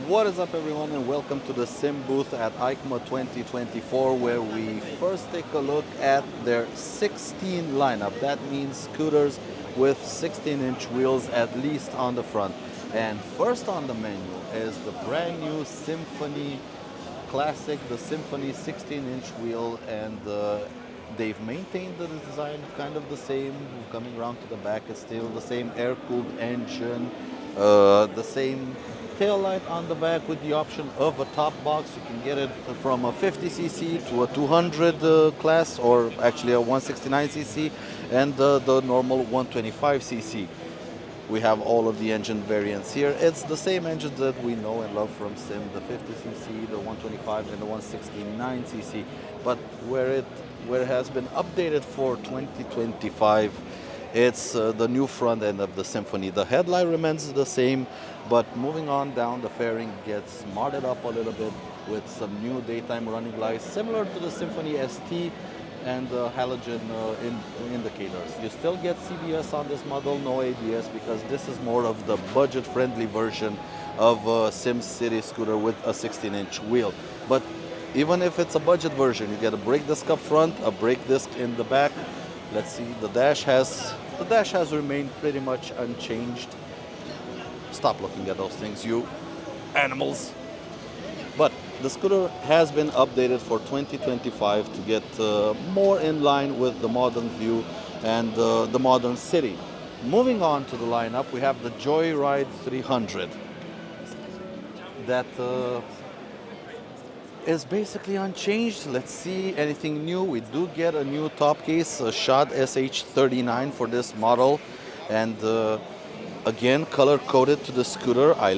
What is up, everyone, and welcome to the Sym booth at Eicma 2024, where we first take a look at their 16 lineup. That means scooters with 16-inch wheels at least on the front. And first on the menu is the brand new Symphony Classic, the Symphony 16-inch wheel, and they've maintained the design kind of the same. Coming around to the back, it's still the same air-cooled engine, the same tail light on the back with the option of a top box. You can get it from a 50cc to a 200 class, or actually a 169cc, and the normal 125cc. We have all of the engine variants here. It's the same engines that we know and love from Sym, the 50cc, the 125, and the 169cc. But where it has been updated for 2025, it's the new front end of the Symphony. The headlight remains the same, but moving on down, the fairing gets modded up a little bit with some new daytime running lights, similar to the Symphony ST, and halogen indicators. You still get CBS on this model, no ABS, because this is more of the budget-friendly version of a Sym City scooter with a 16-inch wheel. But even if it's a budget version, you get a brake disc up front, a brake disc in the back. Let's see, the dash has remained pretty much unchanged. Stop looking at those things, you animals. But the scooter has been updated for 2025 to get more in line with the modern view and the modern city. Moving on to the lineup, we have the Joyride 300. That is basically unchanged. Let's see anything new. We do get a new top case, a Shod SH39 for this model, and again color coded to the scooter. I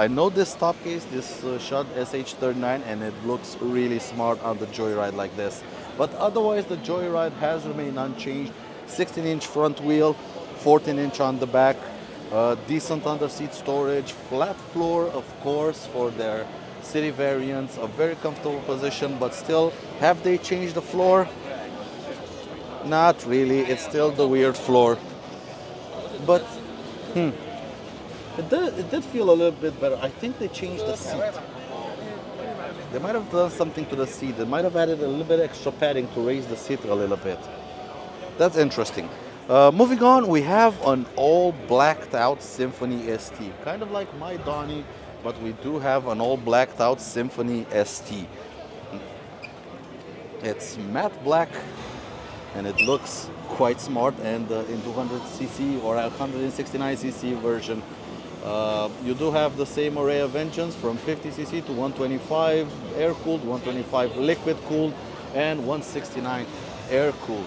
know this top case, this Shod SH39, and it looks really smart on the Joyride like this. But otherwise, the Joyride has remained unchanged. 16-inch front wheel, 14-inch on the back, decent under seat storage, flat floor, of course, for their city variants, a very comfortable position. But still, have they changed the floor? Not really. It's still the weird floor, but it did feel a little bit better. I think they changed the seat. They might have done something to the seat. They might have added a little bit extra padding to raise the seat a little bit. That's interesting. Moving on, we have an all blacked out Symphony ST, kind of like my Donnie, but we do have an all blacked out Symphony ST. It's matte black, and it looks quite smart. And in 200cc or 169cc version, you do have the same array of engines from 50cc to 125 air-cooled, 125 liquid-cooled, and 169 air-cooled.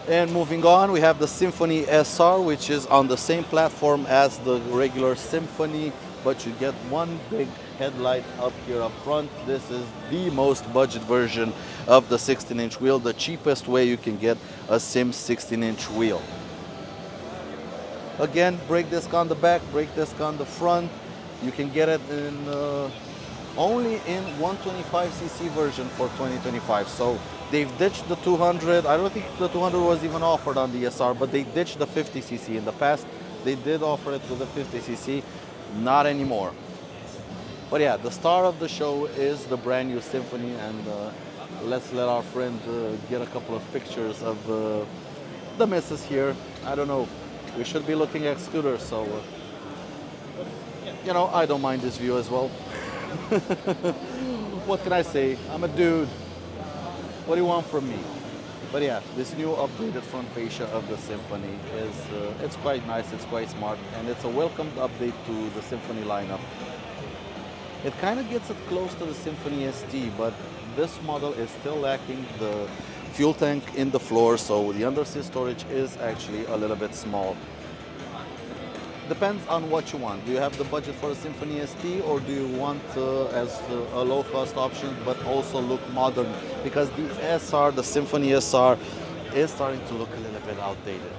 And moving on, we have the Symphony SR, which is on the same platform as the regular Symphony, but you get one big headlight up here up front. This is the most budget version of the 16-inch wheel, the cheapest way you can get a Sym 16-inch wheel. Again, brake disc on the back, brake disc on the front. You can get it in only in 125cc version for 2025. So they've ditched the 200. I don't think the 200 was even offered on the SR, but they ditched the 50cc. In the past, they did offer it with the 50cc. Not anymore. But yeah, the star of the show is the brand new Symphony, and let's let our friend get a couple of pictures of the missus here. I don't know. We should be looking at scooters, so you know, I don't mind this view as well. What can I say? I'm a dude. What do you want from me? But yeah, this new updated front fascia of the Symphony is it's quite nice, it's quite smart, and it's a welcomed update to the Symphony lineup. It kind of gets it close to the Symphony ST, but this model is still lacking the fuel tank in the floor, so the underseat storage is actually a little bit small. Depends on what you want. Do you have the budget for a Symphony ST, or do you want as a low-cost option but also look modern? Because the SR, the Symphony SR, is starting to look a little bit outdated.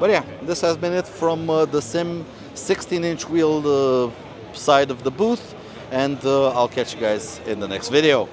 But yeah, this has been it from the Sym 16-inch wheel side of the booth, and I'll catch you guys in the next video.